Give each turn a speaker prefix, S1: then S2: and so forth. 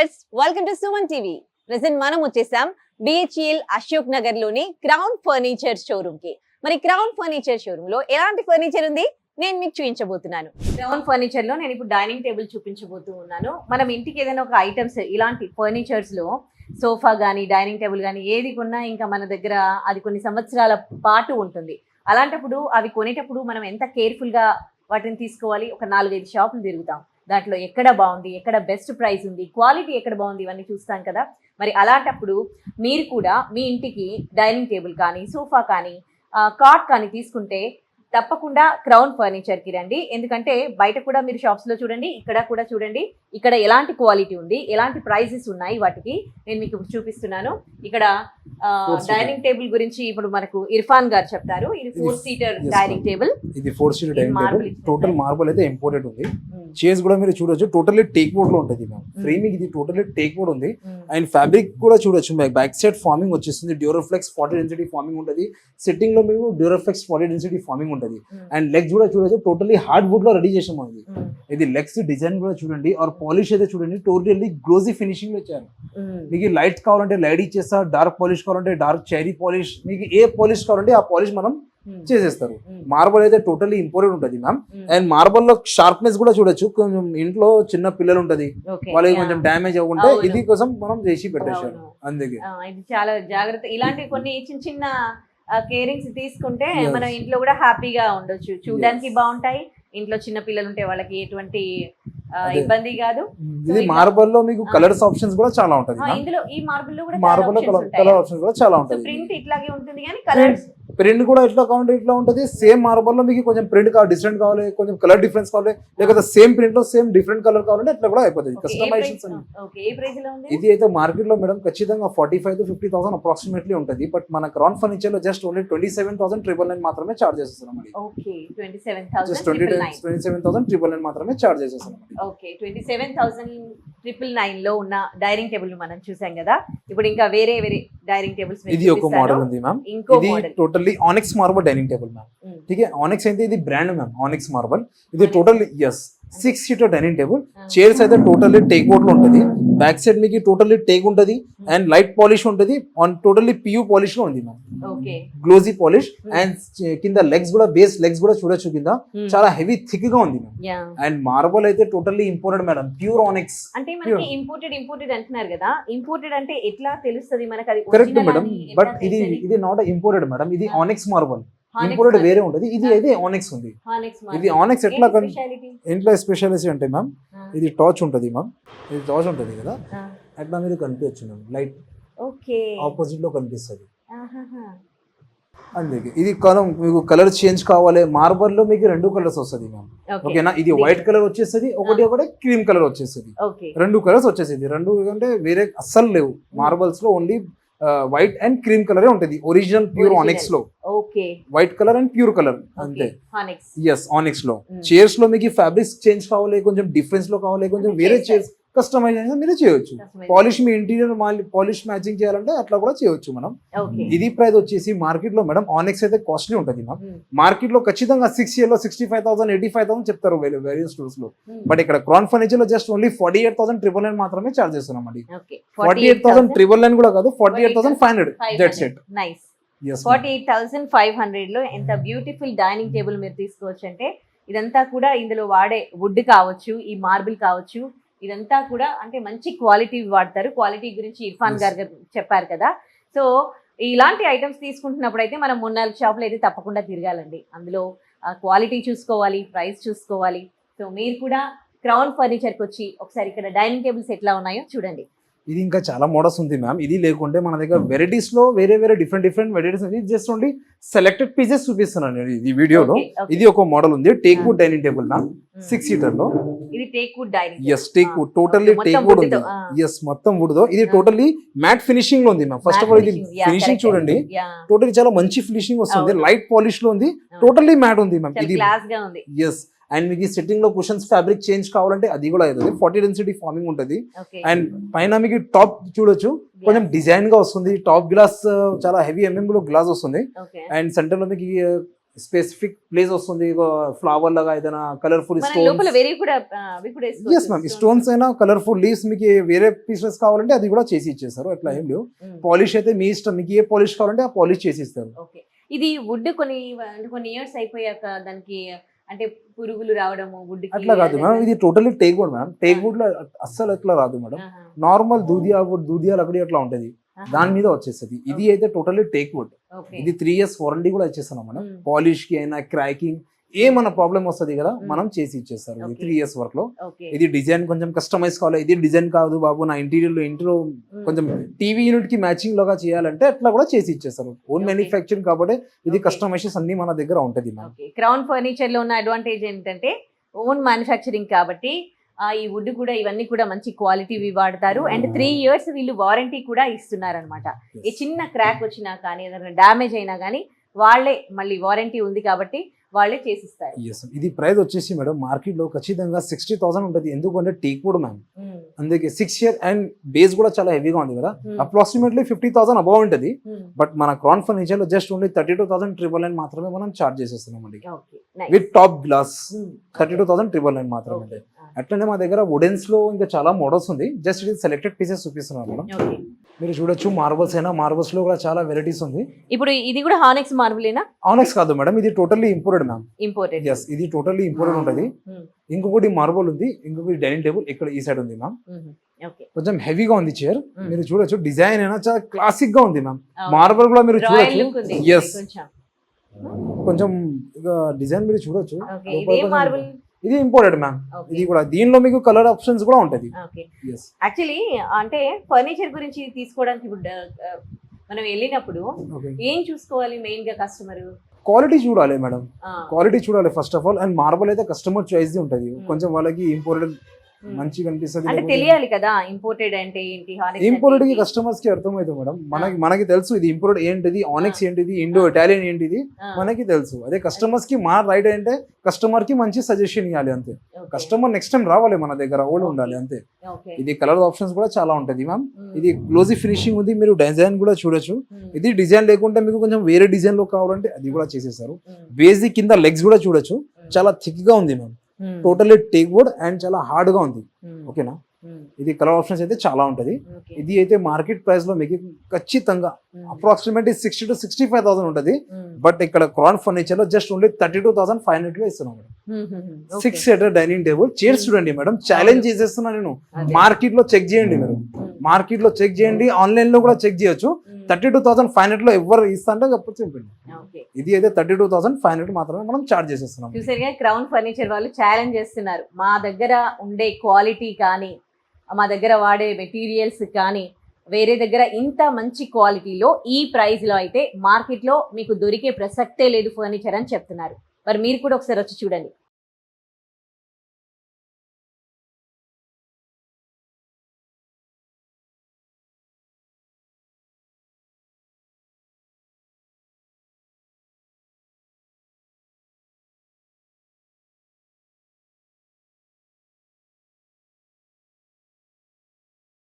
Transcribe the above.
S1: Viewers, welcome to Suman TV. Present మనం వచ్చేసాం BHEL Ashok Nagar లోని క్రౌన్ ఫర్నిచర్ షోరూమ్ కి. మరి క్రౌన్ ఫర్నిచర్ షోరూమ్ లో ఎలాంటి ఫర్నిచర్ ఉంది నేను మీకు చూపించబోతున్నాను. క్రౌన్ ఫర్నిచర్ లో నేను ఇప్పుడు డైనింగ్ టేబుల్ చూపించబోతూ ఉన్నాను. మనం ఇంటికి ఏదైనా ఒక ఐటమ్స్ ఇలాంటి ఫర్నిచర్స్ లో సోఫా గానీ డైనింగ్ టేబుల్ గానీ ఏది కొన్నా ఇంకా మన దగ్గర అది కొన్ని సంవత్సరాల పాటు ఉంటుంది. అలాంటప్పుడు అవి కొనేటప్పుడు మనం ఎంత కేర్ఫుల్ గా వాటిని తీసుకోవాలి. ఒక 4-5 షాపులు తిరుగుతాం. దాంట్లో ఎక్కడ బాగుంది, ఎక్కడ బెస్ట్ ప్రైస్ ఉంది, క్వాలిటీ ఎక్కడ బాగుంది, ఇవన్నీ చూస్తాం కదా. మరి అలాంటప్పుడు మీరు కూడా మీ ఇంటికి డైనింగ్ టేబుల్ కానీ సోఫా కానీ కాట్ కానీ తీసుకుంటే తప్పకుండా క్రౌన్ ఫర్నిచర్కి రండి. ఎందుకంటే బయట కూడా మీరు షాప్స్లో చూడండి, ఇక్కడ కూడా చూడండి, ఇక్కడ ఎలాంటి క్వాలిటీ ఉంది, ఎలాంటి ప్రైజెస్ ఉన్నాయి వాటికి నేను మీకు చూపిస్తున్నాను. ఇక్కడ డైనింగ్ టేబుల్ గురించి ఇప్పుడు మనకు ఇర్ఫాన్ గారు చెప్తారు. ఇది 4 సీటర్ డైనింగ్ టేబుల్.
S2: ఇది 4 seater dining table. Total marble అయితే ఇంపోర్టెడ్ ఉంది. చైర్స్ కూడా మీరు చూడొచ్చు, టోటల్లీ టేక్ వుడ్ లో ఉంటుంది మ్యామ్. ఫ్రేమింగ్ ఇది టోటల్లీ టేక్ వుడ్ ఉంది. అండ్ ఫ్యాబ్రిక్ కూడా చూడొచ్చు, బ్యాక్ సైడ్ ఫార్మింగ్ వచ్చేస్తుంది. డ్యూరోఫ్లెక్స్ 40 డెన్సిటీ ఫార్మింగ్ ఉంటుంది. సిట్టింగ్ లో మీకు డ్యూరోఫ్లెక్స్ 40 డెన్సిటీ ఫార్మింగ్ ఉంటుంది. అండ్ లెగ్స్ కూడా చూడొచ్చు, టోటల్లీ హార్డ్ వుడ్ లో రెడీ చేసాము. ఇది లెగ్స్ డిజైన్ కూడా చూడండి, ఆర్ పాలిష్ అయితే చూడండి, టోటల్లీ గ్లోజీ ఫినిషింగ్ లో ఇచ్చారు. మీకు లైట్ కావాలంటే లైట్ ఇచ్చేస్తా, డార్క్ పాలిష్ కావాలంటే డార్క్ చెరీ పాలిష్, మీకు ఏ పాలిష్ కావాలంటే ఆ పాలిష్ మనం చేసేస్తారు. మార్బల్ అయితే టోటల్లీ ఇంపార్టెంట్ ఉంటుంది మ్యామ్. అండ్ మార్బల్ లో షార్ప్నెస్ కూడా చూడొచ్చు. కొంచెం ఇంట్లో చిన్న పిల్లలు ఉంటది, వాళ్ళకి కొంచెం డ్యామేజ్ అవ్వకుండా ఇది కోసం మనం చేసి పెట్టేసారు. అందుకే
S1: ఇది చాలా జాగ్రత్త. ఇలాంటి కొన్ని చిన్న చిన్న కేరింగ్స్ తీసుకుంటే మనం ఇంట్లో కూడా హ్యాపీగా ఉండొచ్చు. చూడడానికి బాగుంటాయి. ఇంట్లో చిన్న పిల్లలు ఉంటే వాళ్ళకి ఎటువంటి ఇబ్బంది కాదు.
S2: ఇది మార్బల్ లో మీకు కలర్స్ ఆప్షన్స్ కూడా చాలా ఉంటది.
S1: ఇందులో ఈ మార్బల్ లో కూడా
S2: కలర్ ఆప్షన్స్ కూడా చాలా ఉంటది.
S1: ప్రింట్ ఇట్లాగే ఉంటుంది కానీ కలర్స్
S2: ప్రింట్ కూడా ఇట్లా కావాలంటే ఇట్లా ఉంటుంది. సేమ్ మార్బల్ లో మీకు కొంచెం ప్రింట్ కావాలి, డిఫరెంట్ కావాలి, కొంచెం కలర్ డిఫరెన్స్ కావాలి, లేకపోతే సేమ్ ప్రింట్ లో సేమ్ డిఫరెంట్ కలర్ కావాలంటే అట్లా కూడా అయిపోతుంది. కస్టమైజేషన్ ఇది అయితే మార్కెట్ లో మేడం ఖచ్చితంగా 45,000 to 50,000 అప్రాక్సిమేట్లీ ఉంటుంది. బట్ మన క్రౌన్ ఫర్నిచర్ లో జస్ట్ ఓన్లీ 27,999 మాత్రమే చార్జ్ చేస్తున్నాం. 27,999 మాత్రమే చార్జ్ చేసేస్తున్నాం.
S1: ఓకే, 27,999 లో ఉన్న డైనింగ్ టేబుల్ మనం చూసాం కదా. ఇప్పుడు ఇంకా వేరే వేరే డైనింగ్ టేబుల్స్
S2: ఇది ఒక మోడల్ ఉంది మ్యామ్. ఇది totally onyx marble dining table ma'am. ठीक है, ఆనిక్స్ అయితే ఇది బ్రాండ్ మ్యామ్, ఆనిక్స్ మార్బల్. ఇది totally 6 seater dining table. Chairs అయితే టోటల్లీ టేక్ వుడ్ లో ఉంటుంది. బ్యాక్ సైడ్ మీకు టోటల్లీ టేక్ ఉంటుంది అండ్ లైట్ పాలిష్ ఉంటుంది. టోటల్లీ PU పాలిష్ లో ఉంది మ్యామ్, గ్లోజీ పాలిష్. అండ్ కింద లెగ్స్ కూడా, బేస్ లెగ్స్ కూడా చూడొచ్చు, కింద చాలా హెవీ థిక్ గా ఉంది మ్యామ్. అండ్ మార్బల్ అయితే totally imported madam, pure onyx.
S1: అంటే మనకి ఇంపోర్టెడ్ అంటున్నారు కదా, ఇంపోర్టెడ్ అంటే ఎట్లా తెలుస్తుంది మనకి? అది
S2: కరెక్ట్ మేడం, బట్ ఇది నాట్ ఇంపోర్టెడ్ మేడం. ఇది ఆనిక్స్ మార్బల్, ఇంపోర్టెడ్ వేరే ఉంటుంది. ఇది అయితే ఆనిక్స్ ఉంది. ఇది ఆనిక్స్ ఎట్లా ఇంట్లో స్పెషాలిటీ అంటే మ్యామ్, ఇది టార్చ్ ఉంటుంది మ్యామ్. ఇది టార్చ్ ఉంటుంది కదా, అట్లా మీరు కనిపించచ్చు మ్యామ్. లైట్ ఆపోజిట్ లో కనిపిస్తుంది. అందుకే ఇది మీకు కలర్ చేంజ్ కావాలి. మార్బల్ లో మీకు 2 కలర్స్ వస్తుంది మ్యామ్. ఓకేనా, ఇది వైట్ కలర్ వచ్చేస్తుంది, ఒకటి క్రీమ్ కలర్ వచ్చేస్తుంది. 2 కలర్స్ వచ్చేసింది. 2 అంటే వేరే అస్సలు లేవు. మార్బల్స్ లో only white and cream colour ఉంటుంది. ఒరిజినల్ ప్యూర్ ఆనిక్స్ లో white colour and pure colour అంతే. ఆనిక్స్ లో చైర్స్ లో మీకు ఫ్యాబ్రిక్స్ చేంజ్ కావాలి, కొంచెం డిఫరెన్స్ లో కావాలి, కొంచెం వేరే చైర్స్ కస్టమైజేషన్ మీరు చేయొచ్చు. పాలిష్ మీ ఇంటీరియర్ పాలిష్ మ్యాచింగ్ చేయాలంటే అట్లా కూడా చేయొచ్చు మనం. ఇది ప్రైస్ వచ్చేసి మార్కెట్ లో మేడం ఆనిక్స్ అయితే కాస్ట్లీ ఉంటుంది మ్యామ్. మార్కెట్ లో ఖచ్చితంగా 6 year లో 65,000 85,000 చెప్తారు వేరియస్ స్టోర్స్ లో. బట్ ఇక్కడ క్రౌన్ ఫర్నిచర్ లో జస్ట్ ఓన్లీ 48,999 మాత్రమే చార్జ్ చేస్తున్నాం అండి. 48,999 కూడా కాదు, 48,500. That's it.
S1: 48,500 లో ఎంత బ్యూటిఫుల్ డైనింగ్ టేబుల్ మీరు తీసుకోవచ్చు. అంటే ఇదంతా కూడా ఇందులో వాడే వుడ్ కావచ్చు, ఈ మార్బుల్ కావచ్చు, ఇదంతా కూడా అంటే మంచి క్వాలిటీ వాడతారు. క్వాలిటీ గురించి ఇర్ఫాన్ గారు చెప్పారు కదా. సో ఇలాంటి ఐటమ్స్ తీసుకుంటున్నప్పుడు అయితే మనం 3-4 షాపులు అయితే తప్పకుండా తిరగాలండి. అందులో క్వాలిటీ చూసుకోవాలి, ప్రైస్ చూసుకోవాలి. సో మీరు కూడా క్రౌన్ ఫర్నిచర్కి వచ్చి ఒకసారి ఇక్కడ డైనింగ్ టేబుల్స్ ఎట్లా ఉన్నాయో చూడండి.
S2: ఇది ఇంకా చాలా మోడల్స్ ఉంది మ్యామ్. ఇది లేకుంటే మన దగ్గర వెరైటీస్ లో వేరే డిఫరెంట్ వెరైటీస్ ఉంది. జస్ట్ ఓన్లీ సెలెక్టెడ్ పీసెస్ చూపిస్తున్నాను ఈ వీడియోలో. ఇది ఒక మోడల్ ఉంది, teak wood dining table ma'am, 6 seater లో.
S1: ఇది teak wood dining.
S2: Teak wood, totally teak wood ఉంది. మొత్తం వుడ్ తో. ఇది టోటల్లీ మ్యాట్ ఫినిషింగ్ లో ఉంది మ్యామ్. ఫస్ట్ ఆఫ్ ఆల్ ఇది ఫినిషింగ్ చూడండి, టోటల్లీ చాలా మంచి ఫినిషింగ్ వస్తుంది. లైట్ పాలిష్ లో ఉంది, టోటల్లీ మ్యాట్ ఉంది మ్యామ్. ఇది అండ్ మీకు సిట్టింగ్ లో కుషన్స్ ఫ్యాబ్రిక్ చేంజ్ కావాలంటే అది కూడా అవుతుంది. 40 డెన్సిటీ ఫార్మింగ్ ఉంటుంది. అండ్ పైన మీకు టాప్ చూడొచ్చు, కొంచెం డిజైన్ గా వస్తుంది. టాప్ గ్లాస్ చాలా హెవీ MM లో గ్లాస్ వస్తుంది. అండ్ సెంటర్ లో మీకు స్పెసిఫిక్ ప్లేస్ వస్తుంది ఫ్లవర్ లాగా ఏదైనా కలర్ఫుల్
S1: మన లోపల
S2: స్టోన్స్
S1: వేరే కూడా అవి కూడా
S2: ఎస్ మ్యామ్
S1: వేసుకోవచ్చు.
S2: స్టోన్స్ అయినా కలర్ఫుల్ లీవ్స్ మీకు వేరే పీసెస్ కావాలంటే అది కూడా చేసి ఇచ్చేస్తారు అట్లా ఏం లేవు
S1: ఉమ్.
S2: పాలిష్ అయితే మీ ఇష్టం మీకు ఏ పాలిష్ కావాలంటే ఆ పాలిష్ చేసి ఇస్తారు
S1: ఓకే. ఇది వుడ్ కొన్ని ఇయర్స్ అయిపోయాక దానికి అంటే పురుగులు రావడము వుడ్
S2: అట్లా కాదు మేడం ఇది totally teak wood madam teak wood లో అస్సలు ఎట్లా రాదు మేడం నార్మల్ దూదియా వుడ్ దూదియా లకడి అట్లా ఉంటది దాని మీద వచ్చేస్తుంది ఇది అయితే టోటలీ టేక్ వుడ్ ఇది 3 years వారంటీ కూడా ఇచ్చేస్తున్నాం మనం
S1: Hmm.
S2: పాలిష్ కి అయినా క్రాకింగ్ ఏమన్నా ప్రాబ్లం వస్తుంది కదా
S1: Hmm.
S2: మనం చేసి ఇచ్చేస్తారు ఇది
S1: Okay.
S2: 3 years వర్క్ లో
S1: ఓకే.
S2: ఇది డిజైన్ కొంచెం కస్టమైజ్ కావాలి ఇది డిజైన్ కాదు బాబు నా ఇంట్లో కొంచెం టీవీ యూనిట్ కి మ్యాచింగ్ లాగా చేయాలంటే అట్లా కూడా చేసి ఇచ్చేస్తారు ఓన్
S1: Okay.
S2: మ్యానుఫ్యాక్చరింగ్ కాబట్టి ఇది
S1: Okay.
S2: కస్టమైజేషన్ అన్ని మన దగ్గర ఉంటది మ్యామ్
S1: ఓకే. క్రౌన్ ఫర్నిచర్ లో ఉన్న అడ్వాంటేజ్ ఏంటంటే ఓన్ మ్యానుఫ్యాక్చరింగ్ కాబట్టి ఈ వుడ్ కూడా ఇవన్నీ కూడా మంచి క్వాలిటీవి వాడతారు అండ్ 3 years వీళ్ళు వారంటీ కూడా ఇస్తున్నారు అనమాట. ఏ చిన్న క్రాక్ వచ్చినా కానీ ఏదైనా డ్యామేజ్ అయినా కానీ వాళ్ళే మళ్ళీ వారంటీ ఉంది కాబట్టి వాళ్ళే చేసిస్తారు.
S2: Yes. ఇది ప్రైస్ వచ్చేసి మేడం మార్కెట్ లో ఖచ్చితంగా 60,000 ఉంటుంది ఎందుకంటే టేక్ వుడ్ మ్యామ్ అందుకే 6 year అండ్ బేస్ కూడా చాలా హెవీగా ఉంది కదా అప్రాక్సిమేట్లీ 50,000 అబౌవ్ ఉంటుంది బట్ మన క్రౌన్ ఫర్నిచర్ లో జస్ట్ ఓన్లీ 32,999 మాత్రమే మనం చార్జ్ చేసేస్తున్నాం అండి విత్ టాప్ గ్లాస్ 32,999 మాత్రమే అండి. అట్లనే మా దగ్గర వుడెన్స్ లో ఇంకా చాలా మోడల్స్ ఉంది జస్ట్ ఇది సెలెక్టెడ్ పీసెస్ చూపిస్తున్నాం మేడం మీరు చూడొచ్చు మార్బల్స్ అయినా మార్బల్స్ లో కూడా చాలా వెరైటీస్ ఉంది
S1: ఇప్పుడు ఇది కూడా హానెక్స్ మార్బులేనా?
S2: ఆనెక్స్ కాదు మేడం ఇది totally imported ma'am
S1: imported.
S2: Yes ఇది టోటల్లీ ఇంపోర్టెడ్ ఉంటుంది ఇంకొకటి మార్బల్ ఉంది ఇంకొకటి డైనింగ్ టేబుల్ ఇక్కడ ఈ సైడ్ ఉంది మ్యామ్
S1: ఓకే.
S2: కొంచెం హెవీగా ఉంది చైర్ మీరు చూడొచ్చు డిజైన్ అయినా చాలా క్లాసిక్ గా ఉంది మ్యామ్ మార్బల్ కూడా మీరు
S1: రాయల్ లుక్ ఉంది
S2: చూడొచ్చు ఎస్
S1: కొంచెం.
S2: కొంచెం ఇక డిజైన్ మీరు చూడొచ్చు
S1: ఓకే.
S2: లోపల
S1: ఇదే
S2: కొంచెం
S1: మార్బుల్.
S2: ఇది ఇంపోర్టెడ్ మ్యామ్
S1: ఓకే.
S2: ఇది కూడా దీనిలో మీకు కలర్ ఆప్షన్స్ కూడా ఉంటది
S1: ఓకే.
S2: ఎస్
S1: యాక్చువల్లీ అంటే ఫర్నిచర్ గురించి తీసుకోవడానికి ఇప్పుడు మనం వెళ్ళినప్పుడు
S2: ఓకే
S1: ఏం చూసుకోవాలి మెయిన్ గా కస్టమర్?
S2: క్వాలిటీ చూడాలి మేడం క్వాలిటీ చూడాలి first of all and marble అయితే కస్టమర్ చాయిస్ ఉంటది కొంచెం వాళ్ళకి ఇంపోర్టెడ్ మంచిగా
S1: అంటే
S2: అనిపిస్తుంది
S1: తెలియాలి కదా ఇంపోర్టెడ్ అంటే ఏంటి హానెక్స్
S2: ఇంపోర్టెడ్ కి కస్టమర్స్ కి అర్థమవుతుంది మేడం మనకి తెలుసు ఇది ఇంపోర్టెడ్ ఏంటిది ఆనెక్స్ ఏంటిది ఇండో ఇటాలియన్ ఏంటిది మనకి తెలుసు అదే కస్టమర్స్ కి మా రైట్ అంటే కస్టమర్ కి మంచి సజెషన్ ఇవ్వాలి అంతే కస్టమర్ నెక్స్ట్ టైం రావాలి మన దగ్గర ఓల్డ్ ఉండాలి అంతే
S1: ఓకే.
S2: ఇది కలర్ ఆప్షన్స్ కూడా చాలా ఉంటది మ్యామ్ ఇది గ్లోజీ ఫినిషింగ్ ఉంది మీరు డిజైన్ కూడా చూడొచ్చు ఇది డిజైన్ లేకుంటే మీకు కొంచెం వేరే డిజైన్ లో కావాలంటే అది కూడా చేసేసారు బేసిక్ కింద లెగ్స్ కూడా చూడొచ్చు చాలా థిక్ గా ఉంది ma'am totally teak wood and చాలా హార్డ్ గా ఉంది ఓకేనా ఇది కలర్ ఆప్షన్స్ అయితే చాలా ఉంటది ఇది అయితే మార్కెట్ ప్రైస్ లో మీకు ఖచ్చితంగా అప్రాక్సిమేట్లీ 60 to 65,000 ఉంటది బట్ ఇక్కడ క్రౌన్ ఫర్నిచర్ లో జస్ట్ ఓన్లీ 32,500 లో ఇస్తున్నాం madam 6 seater dining table chairs చూడండి మేడం ఛాలెంజ్ చేసేస్తున్నా నేను మార్కెట్ లో చెక్ చేయండి మీరు మార్కెట్ లో చెక్ చేయండి ఆన్లైన్ లో కూడా చెక్ చేయొచ్చు 32,500 లో ఎవరు ఇస్తా అంటే చెప్పండి ఇది అయితే 32,500 మాత్రమే మనం చార్జ్ చేసేస్తున్నాం.
S1: చూసారుగా క్రౌన్ ఫర్నిచర్ వాళ్ళు ఛాలెంజ్ చేస్తున్నారు మా దగ్గర ఉండే క్వాలిటీ కానీ మా దగ్గర వాడే మెటీరియల్స్ కానీ వేరే దగ్గర ఇంత మంచి క్వాలిటీలో ఈ ప్రైస్ లో అయితే మార్కెట్ లో మీకు దొరికే ప్రసక్తే లేదు ఫర్నిచర్ అని చెప్తున్నారు. మరి మీరు కూడా ఒకసారి వచ్చి చూడండి.